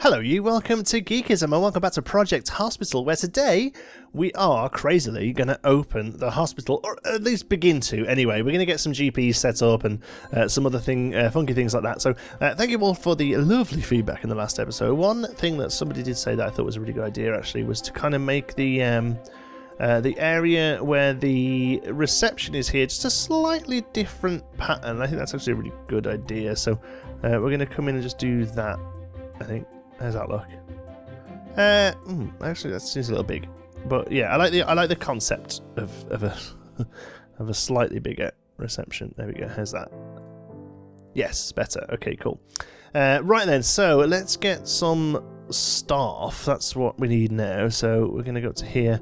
Hello you, welcome to Geekism and welcome back to Project Hospital, where today we are crazily going to open the hospital, or at least begin to anyway. We're going to get some GPs set up and some other funky things like that. So thank you all for the lovely feedback in the last episode. One thing that somebody did say that I thought was a really good idea actually was to kind of make the area where the reception is here just a slightly different pattern. I think that's actually a really good idea. So we're going to come in and just do that, I think. How's that look? Actually, that seems a little big, but yeah, I like the concept of a slightly bigger reception. There we go. How's that? Yes, better. Okay, cool. Right then, so let's get some staff. That's what we need now. So we're going to go up to here.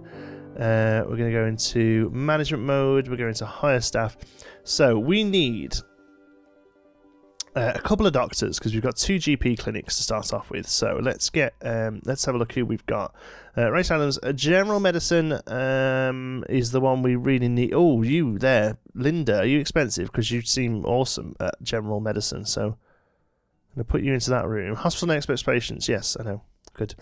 We're going to go into management mode. We're going to hire staff. So we need a couple of doctors, because we've got 2 GP clinics to start off with. So let's have a look who we've got. Race Adams, general medicine is the one we really need. Oh, you there, Linda, are you expensive? Because you seem awesome at general medicine. So I'm going to put you into that room. Hospital and expert patients, yes, I know. Good.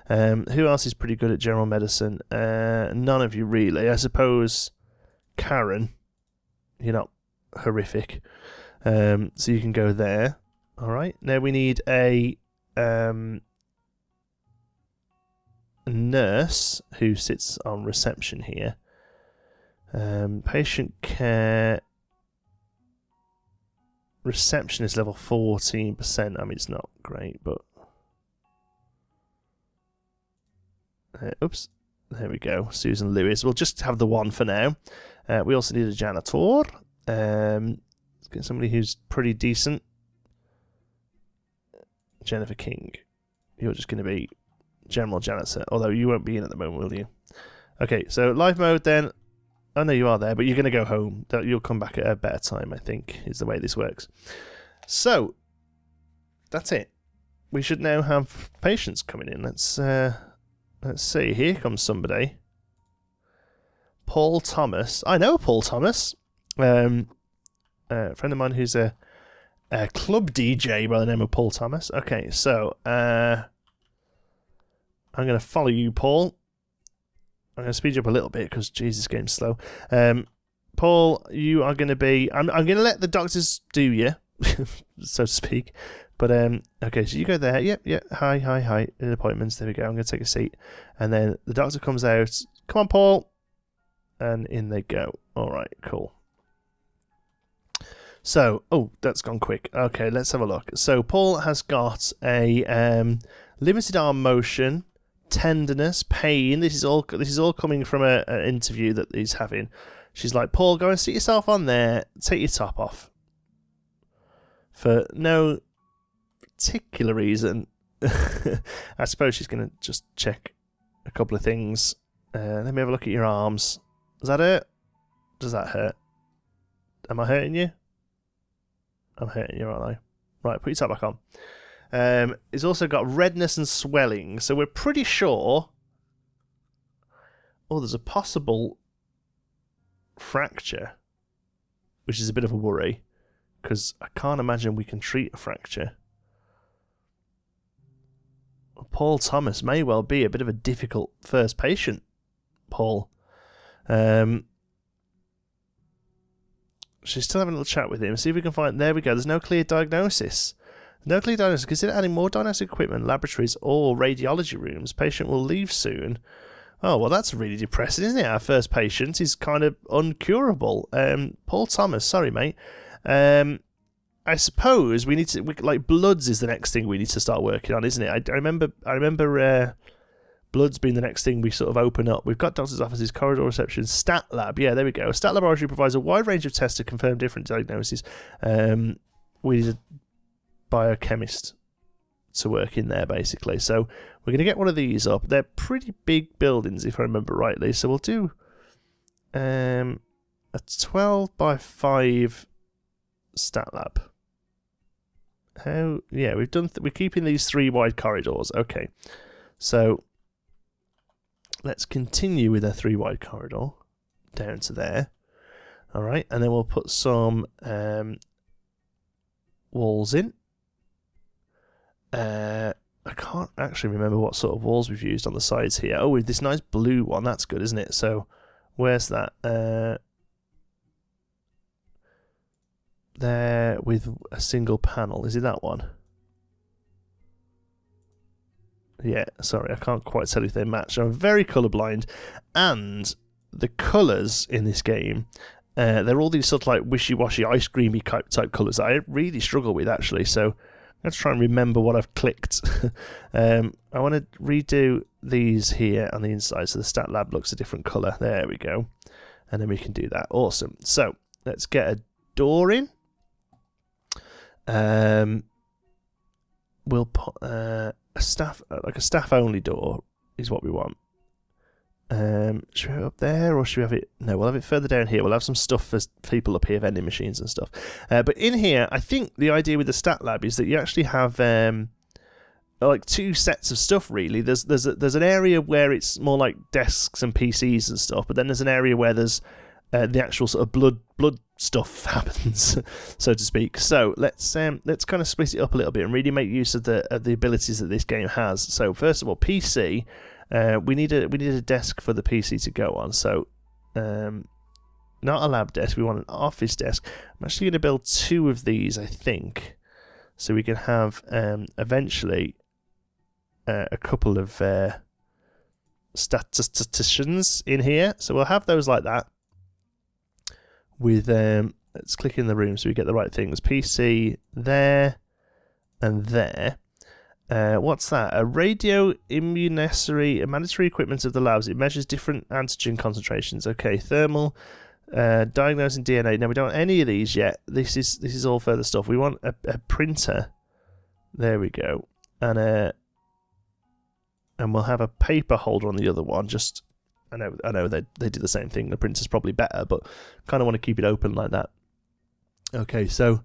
Who else is pretty good at general medicine? None of you really. I suppose Karen, you're not horrific. So you can go there. Alright, now we need a nurse who sits on reception here. Patient care receptionist level 14%. I mean, it's not great, but oops, there we go. Susan Lewis. We'll just have the one for now. We also need a janitor. Get somebody who's pretty decent. Jennifer King. You're just going to be general janitor, although you won't be in at the moment, will you? Okay, so live mode then. Oh no, you are there, but you're going to go home. You'll come back at a better time, I think, is the way this works. So, that's it. We should now have patients coming in. Let's see. Here comes somebody. Paul Thomas. I know Paul Thomas. A friend of mine who's a club DJ by the name of Paul Thomas. Okay, so I'm going to follow you, Paul. I'm going to speed you up a little bit because Jesus, game's slow. Paul, you are going to be. I'm going to let the doctors do you, so to speak. But okay, so you go there. Yep. Hi. In appointments. There we go. I'm going to take a seat, and then the doctor comes out. Come on, Paul, and in they go. All right, cool. So, oh, that's gone quick. Okay, let's have a look. So, Paul has got a limited arm motion, tenderness, pain. This is all coming from an interview that he's having. She's like, Paul, go and sit yourself on there. Take your top off. For no particular reason. I suppose she's going to just check a couple of things. Let me have a look at your arms. Does that hurt? Does that hurt? Am I hurting you? I'm hurting you, aren't I? Right, put your top back on. It's also got redness and swelling, so we're pretty sure. Oh, there's a possible fracture, which is a bit of a worry, because I can't imagine we can treat a fracture. Paul Thomas may well be a bit of a difficult first patient, Paul. She's still having a little chat with him. See if we can find. There we go. There's no clear diagnosis. No clear diagnosis. Consider adding more diagnostic equipment, laboratories, or radiology rooms. Patient will leave soon. Oh, well, that's really depressing, isn't it? Our first patient is kind of uncurable. Paul Thomas, sorry, mate. I suppose we need to. Like, bloods is the next thing we need to start working on, isn't it? I remember. Bloods being the next thing we sort of open up. We've got doctor's offices, corridor reception, stat lab. Yeah, there we go. Stat laboratory provides a wide range of tests to confirm different diagnoses. We need a biochemist to work in there, basically. So we're going to get one of these up. They're pretty big buildings, if I remember rightly. So we'll do a 12 by 5 stat lab. Yeah, we've done. We're keeping these 3 wide corridors. Okay, so let's continue with a 3 wide corridor down to there. All right, and then we'll put some walls in. I can't actually remember what sort of walls we've used on the sides here. Oh, with this nice blue one. That's good, isn't it? So, where's that? There with a single panel. Is it that one? Yeah, sorry, I can't quite tell if they match. I'm very colourblind, and the colours in this game, they're all these sort of like wishy-washy, ice creamy type colours that I really struggle with, actually. So let's try and remember what I've clicked. I want to redo these here on the inside so the stat lab looks a different colour. There we go. And then we can do that. Awesome. So let's get a door in. We'll put a staff only door is what we want. Should we have it up there, or should we have it? No, we'll have it further down here. We'll have some stuff for people up here, vending machines and stuff. But in here, I think the idea with the stat lab is that you actually have like two sets of stuff. Really, there's an area where it's more like desks and PCs and stuff, but then there's an area where there's the actual sort of blood stuff happens, so to speak. So let's kind of split it up a little bit and really make use of the abilities that this game has. So first of all, PC. We need a desk for the PC to go on. So not a lab desk. We want an office desk. I'm actually going to build 2 of these, I think, so we can have eventually a couple of statisticians in here. So we'll have those like that. With let's click in the room so we get the right things. PC there and there. What's that? A radio immunossary, a mandatory equipment of the labs. It measures different antigen concentrations. Okay, thermal, diagnosing DNA. No, we don't want any of these yet. This is all further stuff. We want a printer. There we go. And we'll have a paper holder on the other one. Just I know they do the same thing. The printer's probably better, but kind of want to keep it open like that. Okay, so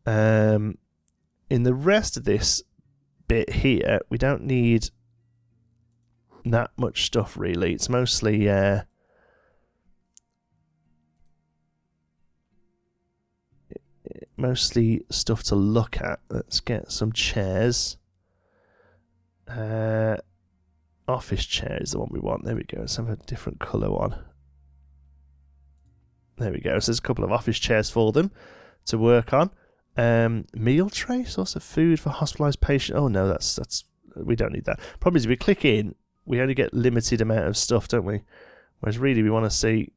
in the rest of this bit here, we don't need that much stuff really. It's mostly stuff to look at. Let's get some chairs. Office chair is the one we want. There we go. Let's have a different colour one. There we go. So there's a couple of office chairs for them to work on. Meal tray, source of food for hospitalized patient. Oh no, that's we don't need that. Problem is, if we click in, we only get limited amount of stuff, don't we? Whereas really, we want to see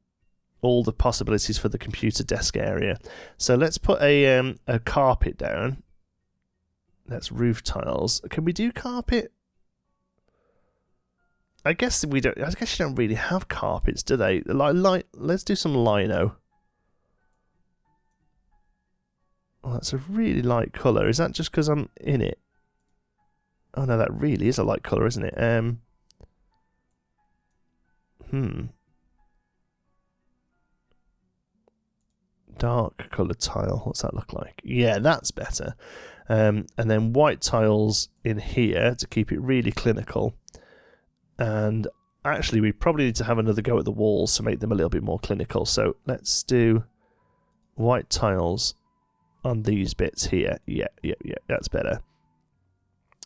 all the possibilities for the computer desk area. So let's put a carpet down. That's roof tiles. Can we do carpet? I guess we don't. I guess you don't really have carpets, do they? Let's do some lino. Oh, that's a really light colour. Is that just because I'm in it? Oh no, that really is a light colour, isn't it? Dark coloured tile. What's that look like? Yeah, that's better. And then white tiles in here to keep it really clinical. And actually, we probably need to have another go at the walls to make them a little bit more clinical. So let's do white tiles on these bits here. Yeah, that's better.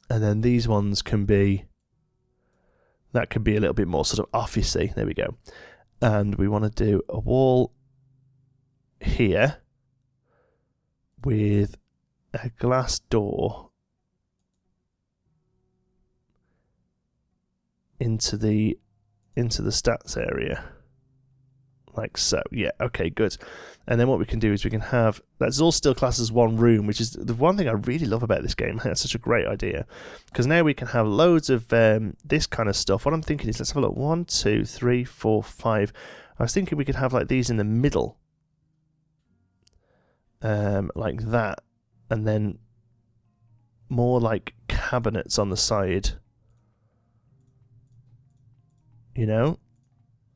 And then these ones can be, that could be a little bit more sort of officey. There we go. And we want to do a wall here with a glass door into the stats area, like so. Yeah, okay, good. And then what we can do is we can have, that's all still classed as one room, which is the one thing I really love about this game. That's such a great idea, because now we can have loads of this kind of stuff. What I'm thinking is, let's have a look. 1, 2, 3, 4, 5. I was thinking we could have like these in the middle, like that, and then more like cabinets on the side. You know,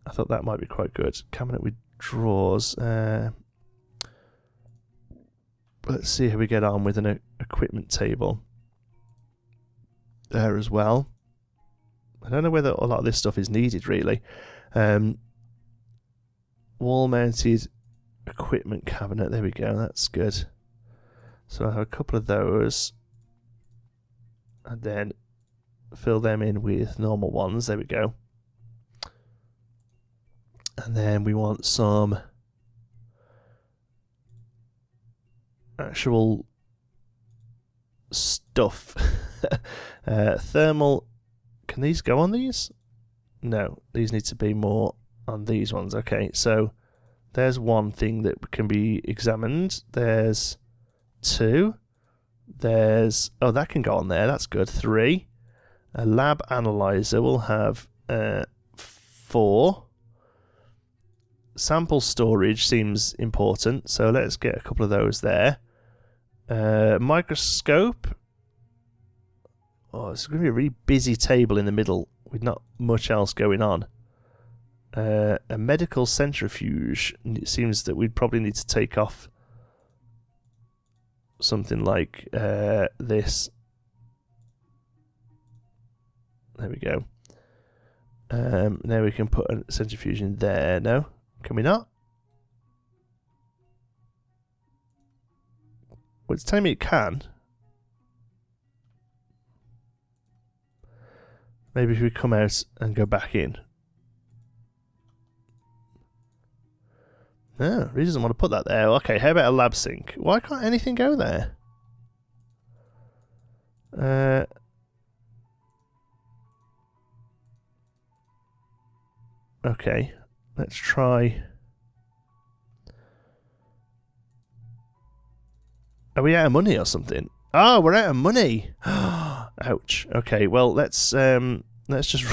I thought that might be quite good. Cabinet with drawers. Let's see how we get on with an equipment table there as well. I don't know whether a lot of this stuff is needed really. Wall-mounted equipment cabinet. There we go. That's good. So I have a couple of those, and then fill them in with normal ones. There we go. And then we want some actual stuff. Thermal. Can these go on these? No, these need to be more on these ones. Okay, so there's one thing that can be examined. There's 2. There's... oh, that can go on there. That's good. 3. A lab analyzer will have 4. Sample storage seems important, so let's get a couple of those there. Microscope. Oh, it's going to be a really busy table in the middle with not much else going on. A medical centrifuge. It seems that we'd probably need to take off something like this. There we go. Now we can put a centrifuge in there. No? Can we not? Well, it's telling me it can. Maybe if we come out and go back in. No, he doesn't want to put that there. Okay, how about a lab sink? Why can't anything go there? Okay, let's try. Are we out of money or something? Oh, we're out of money. Ouch. Okay, well let's just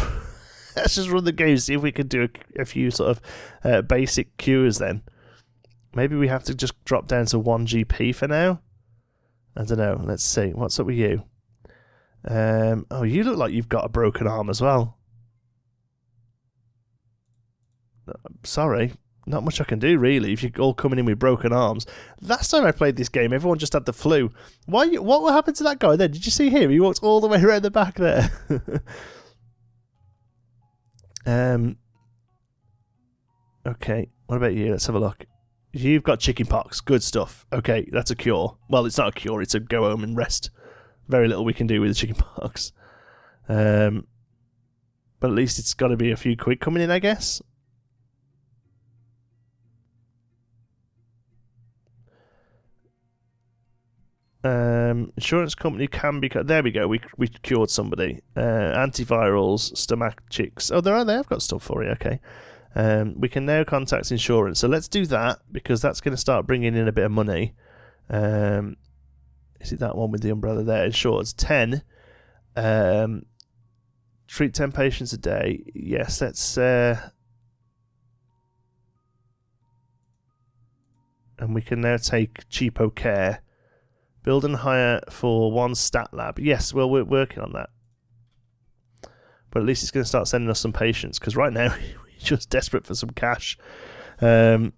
let's just run the game, see if we can do a few sort of basic cures then. Maybe we have to just drop down to 1 GP for now. I don't know. Let's see. What's up with you? Oh, you look like you've got a broken arm as well. Sorry. Not much I can do, really, if you're all coming in with broken arms. Last time I played this game, everyone just had the flu. What happened to that guy then? Did you see him? He walked all the way around the back there. Okay, what about you? Let's have a look. You've got chickenpox. Good stuff. Okay, that's a cure. Well, it's not a cure. It's a go home and rest. Very little we can do with the chickenpox. But at least it's got to be a few quid coming in, I guess. Insurance company can be... there we go. We cured somebody. Antivirals, stomach chicks. Oh, they have got stuff for you. Okay. We can now contact insurance. So let's do that, because that's going to start bringing in a bit of money. Is it that one with the umbrella there? Insurance 10. Treat 10 patients a day. Yes, that's... and we can now take cheapo care. Build and hire for 1 stat lab. Yes, well, we're working on that. But at least it's going to start sending us some patients, because right now we're just desperate for some cash. I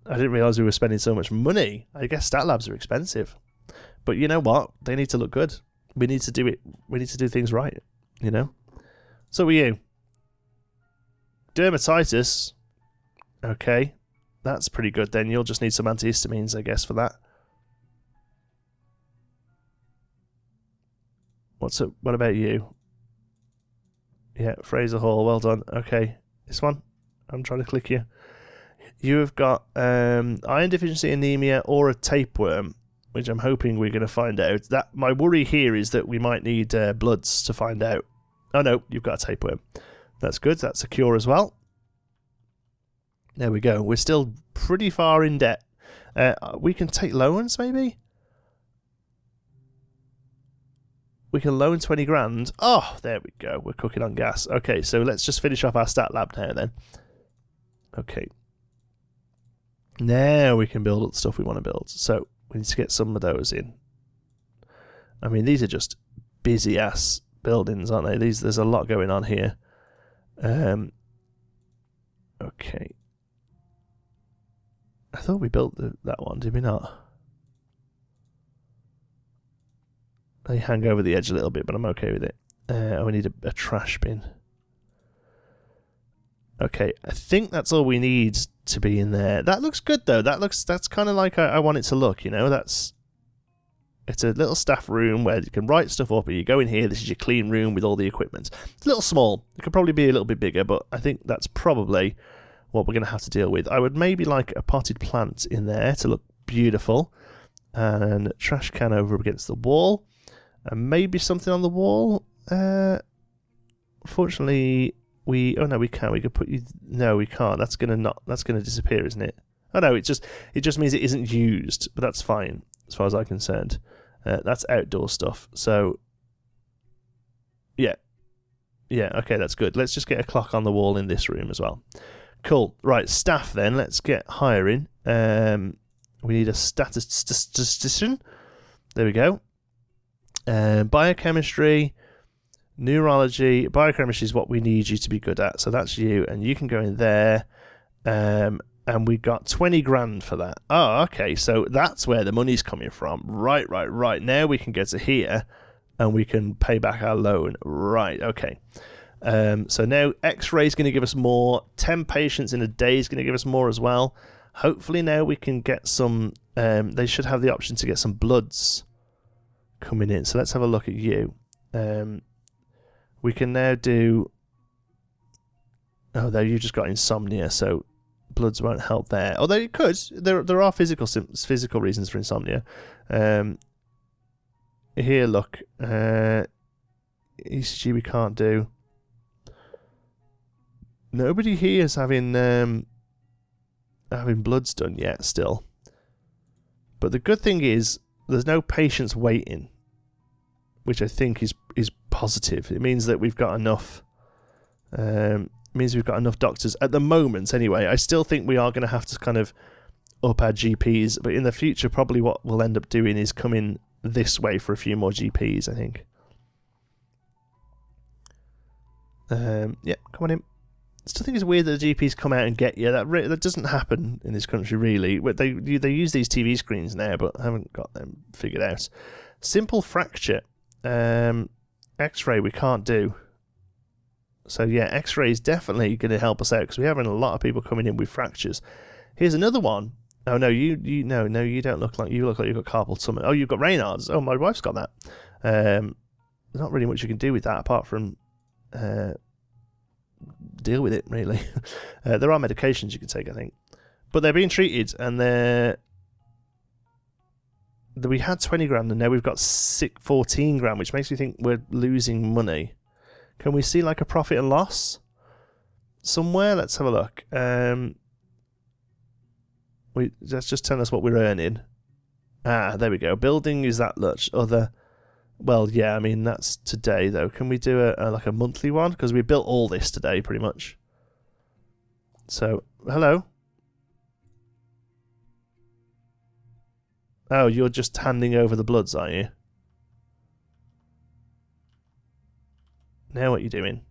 didn't realise we were spending so much money. I guess stat labs are expensive. But you know what? They need to look good. We need to do it. We need to do things right, you know? So are you. Dermatitis. Okay. That's pretty good then. You'll just need some antihistamines, I guess, for that. What about you? Yeah, Fraser Hall, well done. Okay, this one. I'm trying to click you. You have got iron deficiency, anemia, or a tapeworm, which I'm hoping we're going to find out. That my worry here is that we might need bloods to find out. Oh no, you've got a tapeworm. That's good. That's a cure as well. There we go. We're still pretty far in debt. We can take loans, maybe? We can loan 20 grand. Oh, there we go. We're cooking on gas. Okay, so let's just finish off our stat lab now then. Okay. Now we can build all the stuff we want to build. So we need to get some of those in. I mean, these are just busy ass buildings, aren't they? There's a lot going on here. Okay. I thought we built that one, did we not? They hang over the edge a little bit, but I'm okay with it. We need a trash bin. Okay, I think that's all we need to be in there. That looks good though. That's kind of like I want it to look, you know. That's It's a little staff room where you can write stuff up, and you go in here. This is your clean room with all the equipment. It's a little small. It could probably be a little bit bigger, but I think that's probably what we're going to have to deal with. I would maybe like a potted plant in there to look beautiful, and a trash can over against the wall, and maybe something on the wall. Fortunately, we can't. We could put you. No, we can't. That's gonna disappear, isn't it? Oh no, it just means it isn't used, but that's fine as far as I'm concerned. That's outdoor stuff. So yeah, okay, that's good. Let's just get a clock on the wall in this room as well. Cool. Right, staff then. Let's get hiring. We need a statistician. There we go. Biochemistry, neurology. Biochemistry is what we need you to be good at. So that's you, and you can go in there. And we got 20 grand for that. Oh, okay. So that's where the money's coming from. Right. Now we can get to here, and we can pay back our loan. Right. Okay. So now X-ray is going to give us more. 10 patients in a day is going to give us more as well. Hopefully now we can get some. They should have the option to get some bloods coming in. So let's have a look at you. We can now do. Oh, there you just got insomnia. So bloods won't help there. Although it could. There are physical reasons for insomnia. Here, look. ECG we can't do. Nobody here is having bloods done yet still. But the good thing is there's no patients waiting, which I think is positive. It means that we've got enough. Means we've got enough doctors at the moment anyway. I still think we are going to have to kind of up our GPs, but in the future probably what we'll end up doing is coming this way for a few more GPs, I think. Yeah, come on in. I still think it's weird that the GPs come out and get you. That doesn't happen in this country really. They use these TV screens now, but I haven't got them figured out. Simple fracture. X-ray we can't do. So yeah, X-ray is definitely going to help us out because we're having a lot of people coming in with fractures. Here's another one. Oh no, you don't look like you've got carpal tunnel. Oh, you've got Raynaud's. Oh, my wife's got that. There's not really much you can do with that apart from deal with it really. There are medications you can take, I think, but they're being treated, and we had 20 grand and now we've got 14 grand, which makes me think we're losing money. Can we see like a profit and loss somewhere? Let's have a look. That's just telling us what we're earning. There we go. Building is that much. Well, yeah, I mean that's today though. Can we do like a monthly one? Because we built all this today pretty much. So hello. Oh, you're just handing over the bloods, are you? Now what are you doing?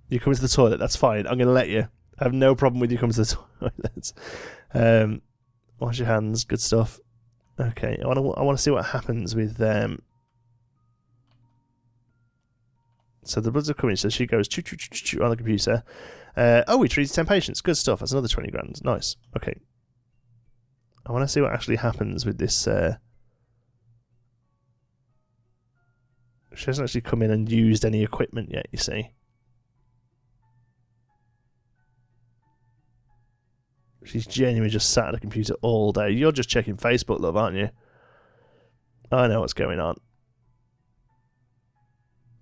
You come to the toilet, that's fine. I'm going to let you. I have no problem with you coming to the toilet. Wash your hands, good stuff. Okay, I want to see what happens with them. So the bloods are coming, so she goes choo choo choo choo on the computer. Oh, we treated 10 patients. Good stuff. That's another 20 grand. Nice. Okay. I want to see what actually happens with this. She hasn't actually come in and used any equipment yet, you see. She's genuinely just sat at a computer all day. You're just checking Facebook, love, aren't you? I know what's going on.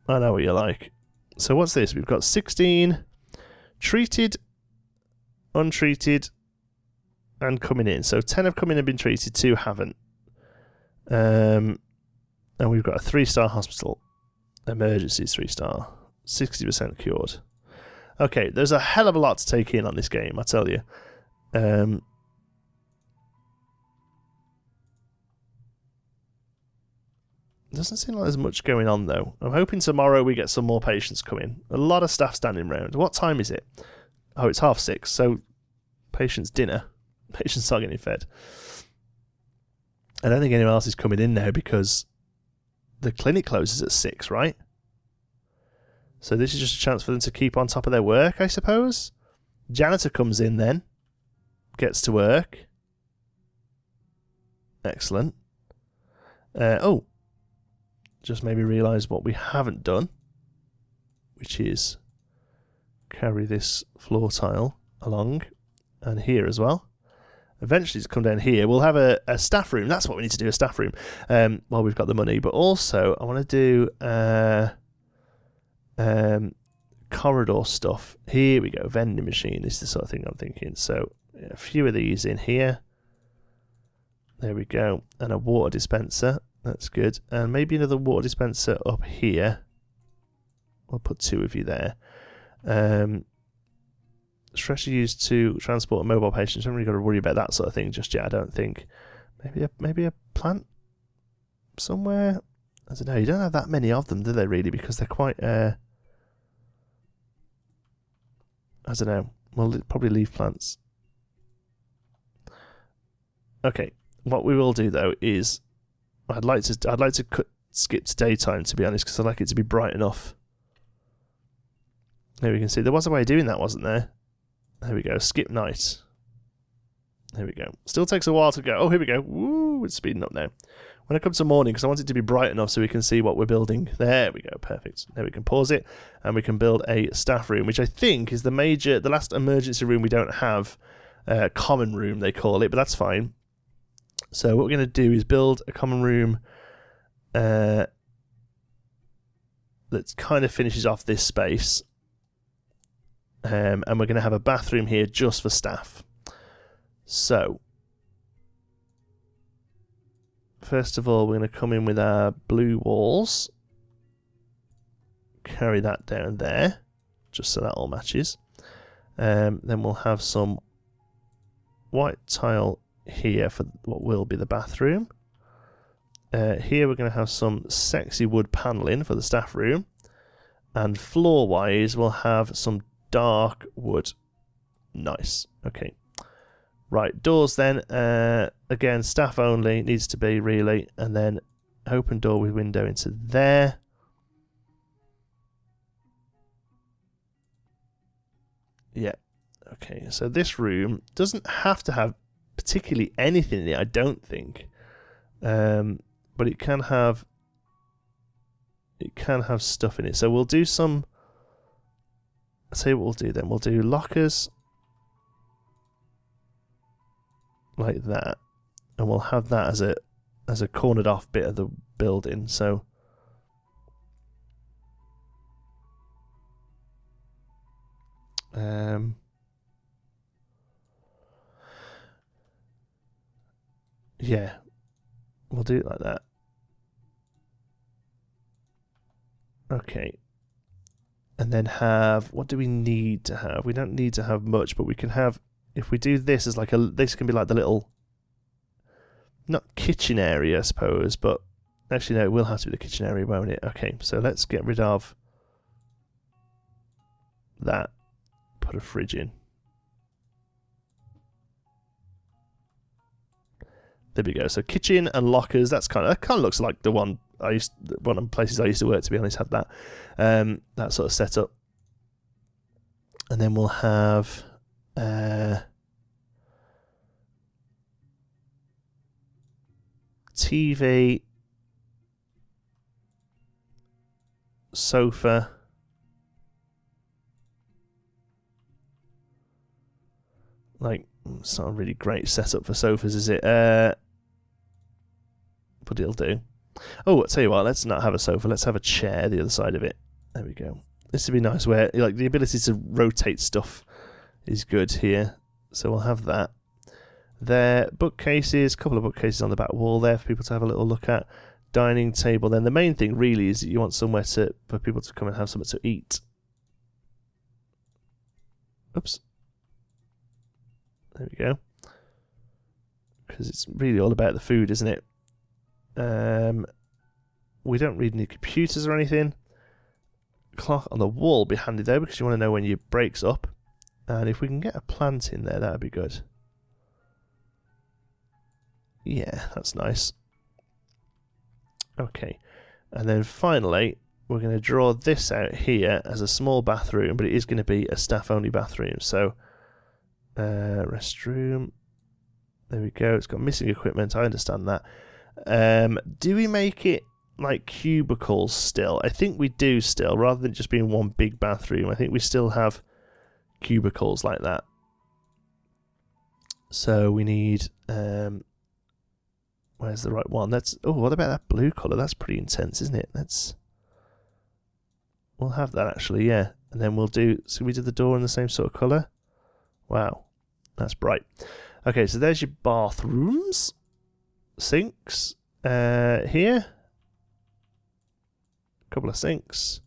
I know what you're like. So what's this? We've got 16 treated, untreated, and coming in. So 10 have come in and been treated, 2 haven't. And we've got a 3-star hospital. Emergencies 3-star. 60% cured. Okay, there's a hell of a lot to take in on this game, I tell you. Doesn't seem like there's much going on though. I'm hoping tomorrow we get some more patients coming. A lot of staff standing around. What time is it? Oh, it's 6:30. So patients' dinner. Patients are getting fed. I don't think anyone else is coming in now because the clinic closes at 6, right? So this is just a chance for them to keep on top of their work, I suppose. Janitor comes in then. Gets to work. Excellent. Oh, just made me realise what we haven't done, which is carry this floor tile along and here as well. Eventually, to come down here, we'll have a staff room. That's what we need to do, a staff room, while we've got the money. But also, I want to do corridor stuff. Here we go, vending machine. This is the sort of thing I'm thinking. So, a few of these in here. There we go. And a water dispenser. That's good. And maybe another water dispenser up here. I'll put 2 of you there. Stretcher used to transport mobile patients. I haven't really got to worry about that sort of thing just yet, I don't think. Maybe a plant somewhere? I don't know. You don't have that many of them, do they, really? Because they're quite... I don't know. We'll probably leave plants. Okay. What we will do, though, is... I'd like to skip to daytime, to be honest, because I'd like it to be bright enough. There we can see. There was a way of doing that, wasn't there? There we go. Skip night. There we go. Still takes a while to go. Oh, here we go. Woo! It's speeding up now. When I come to morning, because I want it to be bright enough so we can see what we're building. There we go. Perfect. There we can pause it, and we can build a staff room, which I think is the last emergency room we don't have. Common room, they call it, but that's fine. So what we're going to do is build a common room that kind of finishes off this space. And we're going to have a bathroom here just for staff. So, first of all, we're going to come in with our blue walls. Carry that down there, just so that all matches. Then we'll have some white tile here for what will be the bathroom. Here we're going to have some sexy wood paneling for the staff room. And floor-wise, we'll have some dark wood. Nice. Okay. Right, doors then. Again, staff only needs to be, really. And then open door with window into there. Yeah. Okay, so this room doesn't have to have particularly anything in it, I don't think. But it can have stuff in it. So we'll do some... I'll tell you what we'll do then. We'll do lockers like that, and we'll have that as a cornered off bit of the building. So yeah, we'll do it like that. Okay. And then have, what do we need to have? We don't need to have much, but we can have, if we do this as like this can be like the little, not kitchen area, I suppose, but actually no, it will have to be the kitchen area, won't it? Okay, so let's get rid of that. Put a fridge in. There we go. So kitchen and lockers, that kind of looks like the one of the places I used to work, to be honest, had that that sort of setup. And then we'll have TV, sofa, like, it's not a really great setup for sofas, is it? But it'll do. Oh, I'll tell you what, let's not have a sofa, let's have a chair the other side of it. There we go. This would be nice, where like the ability to rotate stuff is good here. So we'll have that. There, bookcases, a couple of bookcases on the back wall there for people to have a little look at. Dining table. Then the main thing really is that you want somewhere for people to come and have something to eat. Oops. There we go. Because it's really all about the food, isn't it? We don't really need computers or anything. Clock on the wall would be handy though, because you want to know when your break's up. And if we can get a plant in there, that would be good. Yeah, that's nice. Okay. And then finally, we're going to draw this out here as a small bathroom, but it is going to be a staff-only bathroom. So, restroom. There we go. It's got missing equipment. I understand that. Do we make it like cubicles still? I think we do still, rather than just being one big bathroom. I think we still have cubicles like that. So we need... where's the right one? Oh, what about that blue colour? That's pretty intense, isn't it? We'll have that actually, yeah. And then we'll do... So we did the door in the same sort of colour? Wow. That's bright. Okay, so there's your bathrooms. Sinks. Here. A couple of sinks.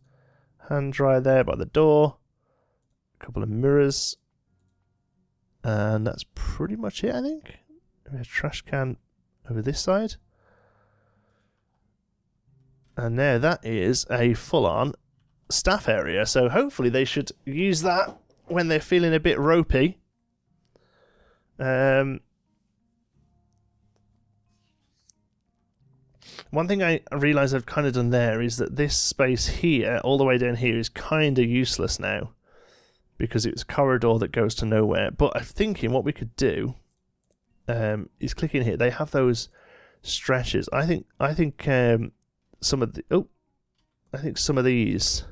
Hand dryer there by the door. A couple of mirrors. And that's pretty much it, I think. We have a trash can over this side. And now that is a full-on staff area. So hopefully they should use that when they're feeling a bit ropey. One thing I realise I've kind of done there is that this space here, all the way down here, is kind of useless now. Because it's a corridor that goes to nowhere. But I'm thinking what we could do is click in here. They have those stretchers. I think some of these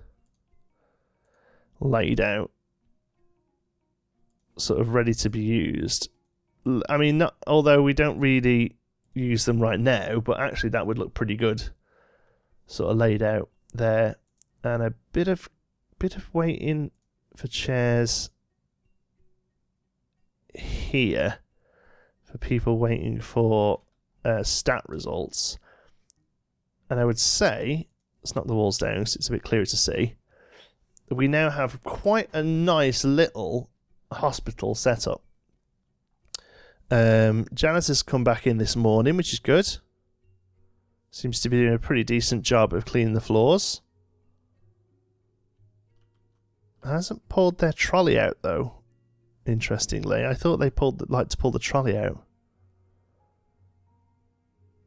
laid out, sort of ready to be used. I mean, although we don't really use them right now, but actually that would look pretty good, sort of laid out there, and a bit of waiting for chairs here for people waiting for stat results. And I would say, let's knock the walls down so it's a bit clearer to see. We now have quite a nice little hospital setup. Janice's come back in this morning, which is good. Seems to be doing a pretty decent job of cleaning the floors. Hasn't pulled their trolley out though. Interestingly, I thought they like to pull the trolley out.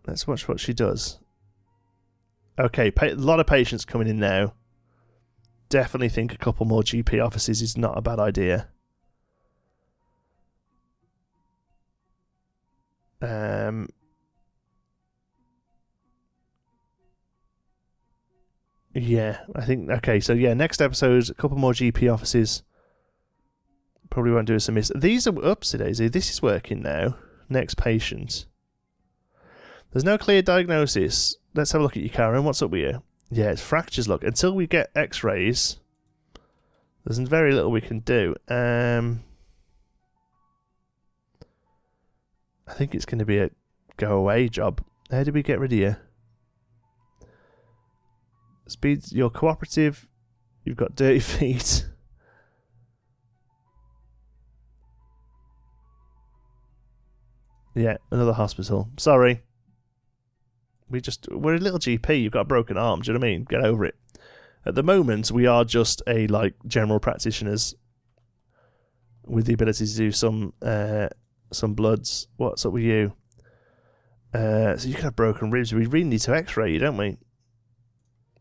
Let's watch what she does. Okay, a lot of patients coming in now. Definitely think a couple more GP offices is not a bad idea. Yeah, I think... Okay, so yeah, next episode, a couple more GP offices. Probably won't do us a miss. These are... Oopsie daisy, this is working now. Next patient. There's no clear diagnosis. Let's have a look at you, Karen. What's up with you? Yeah, it's fractures, look. Until we get x-rays, there's very little we can do. I think it's going to be a go-away job. How do we get rid of you? Speed, you're cooperative. You've got dirty feet. Yeah, another hospital. Sorry. We're a little GP. You've got a broken arm. Do you know what I mean? Get over it. At the moment, we are just general practitioners with the ability to do some bloods. What's up with you? So you could have broken ribs. We really need to x-ray you, don't we?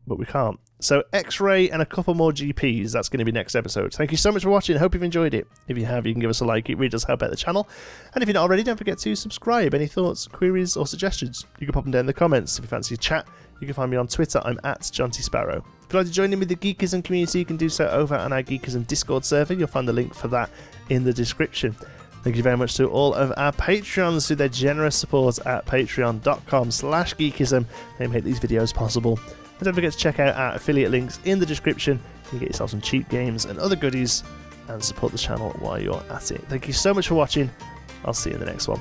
But we can't. So x-ray and a couple more GPs. That's going to be next episode. Thank you so much for watching. Hope you've enjoyed it. If you have, you can give us a like. It really does help out the channel. And if you're not already, don't forget to subscribe. Any thoughts, queries, or suggestions, you can pop them down in the comments. If you fancy a chat, you can find me on Twitter. I'm at JontySparrow. If you'd like to join in with the Geekism community, you can do so over on our Geekism Discord server. You'll find the link for that in the description. Thank you very much to all of our Patreons through their generous support at patreon.com/geekism. They make these videos possible. And don't forget to check out our affiliate links in the description. You can get yourself some cheap games and other goodies and support the channel while you're at it. Thank you so much for watching. I'll see you in the next one.